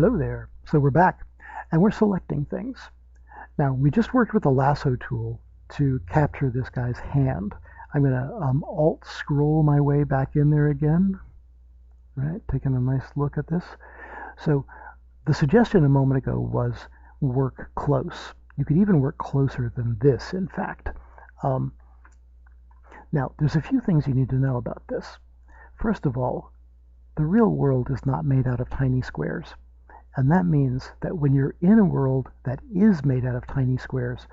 Hello there. So we're back and we're selecting things. Now we just worked with the lasso tool to capture this guy's hand. I'm going to alt scroll my way back in there again, right? Taking a nice look at this. So the suggestion a moment ago was work close. You could even work closer than this, in fact. Now there's a few things you need to know about this. First of all, the real world is not made out of tiny squares. And that means that when you're in a world that is made out of tiny squares,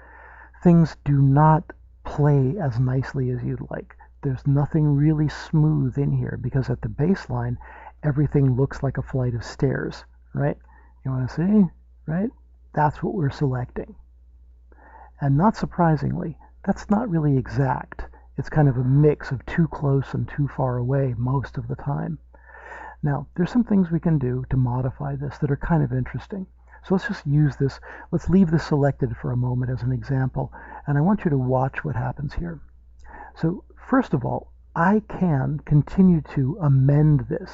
things do not play as nicely as you'd like. There's nothing really smooth in here because at the baseline, everything looks like a flight of stairs, right? You want to see, right? That's what we're selecting. And not surprisingly, that's not really exact. It's kind of a mix of too close and too far away most of the time. Now, there's some things we can do to modify this that are kind of interesting. So let's just use this. Let's leave this selected for a moment as an example, and I want you to watch what happens here. So first of all, I can continue to amend this.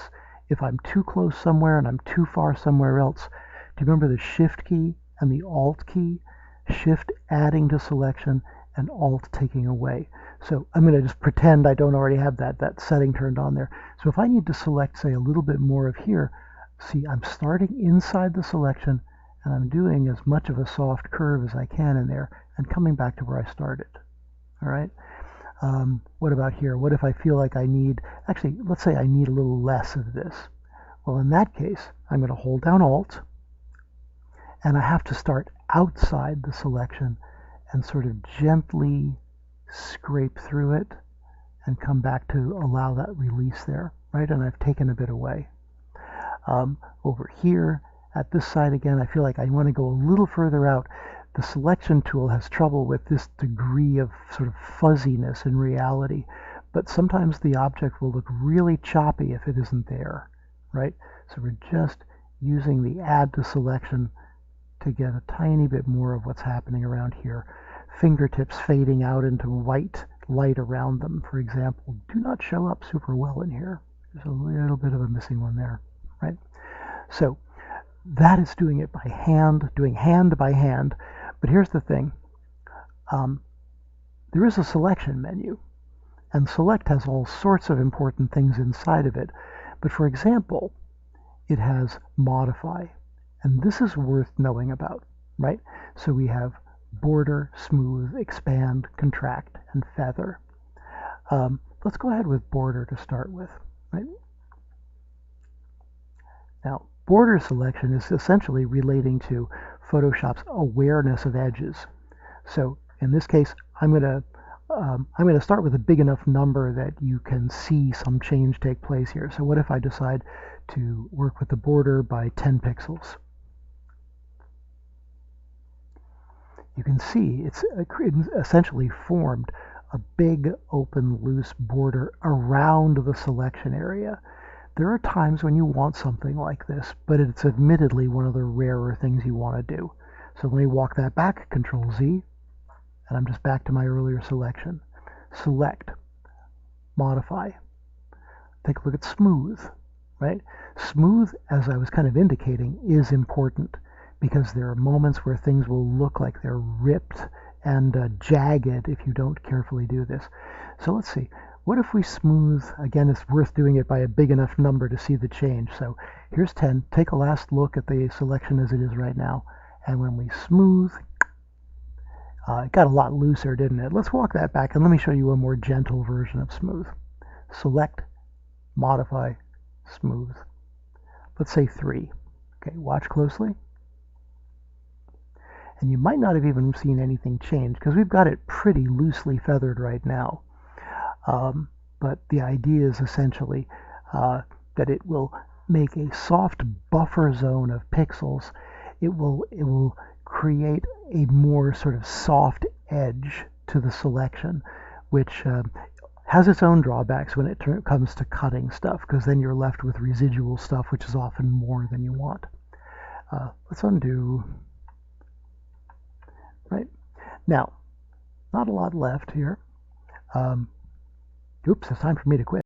If I'm too close somewhere and I'm too far somewhere else, do you remember the Shift key and the Alt key? Shift adding to selection and Alt taking away. So I'm going to just pretend I don't already have that setting turned on there. So if I need to select, say, a little bit more of here, see, I'm starting inside the selection, and I'm doing as much of a soft curve as I can in there, and coming back to where I started. All right? What about here? What if I feel like I need, actually, let's say I need a little less of this. Well, in that case, I'm going to hold down Alt, and I have to start outside the selection and sort of gently scrape through it and come back to allow that release there, right? And I've taken a bit away. Over here at this side again, I feel like I want to go a little further out. The selection tool has trouble with this degree of sort of fuzziness in reality, but sometimes the object will look really choppy if it isn't there, right? So we're just using the add to selection to get a tiny bit more of what's happening around here. Fingertips fading out into white light around them, for example, do not show up super well in here. There's a little bit of a missing one there, right? So that is doing it by hand, doing hand by hand. But here's the thing. There is a selection menu, and select has all sorts of important things inside of it. But for example, it has modify, and this is worth knowing about, right? So we have border, smooth, expand, contract, and feather. Let's go ahead with border to start with, right? Now, border selection is essentially relating to Photoshop's awareness of edges. So in this case, I'm going to start with a big enough number that you can see some change take place here. So what if I decide to work with the border by 10 pixels? You can see it's essentially formed a big open loose border around the selection area. There are times when you want something like this, but it's admittedly one of the rarer things you want to do. So let me walk that back, Control Z, and I'm just back to my earlier selection. Select, modify. Take a look at smooth, right? Smooth, as I was kind of indicating, is important, because there are moments where things will look like they're ripped and jagged if you don't carefully do this. So let's see. What if we smooth? Again, it's worth doing it by a big enough number to see the change. So here's 10. Take a last look at the selection as it is right now. And when we smooth, it got a lot looser, didn't it? Let's walk that back and let me show you a more gentle version of smooth. Select, modify, smooth. Let's say 3. Okay, watch closely. And you might not have even seen anything change because we've got it pretty loosely feathered right now. But the idea is essentially that it will make a soft buffer zone of pixels. It will create a more sort of soft edge to the selection, which has its own drawbacks when it comes to cutting stuff, because then you're left with residual stuff, which is often more than you want. Let's undo. Right now, not a lot left here. Oops, it's time for me to quit.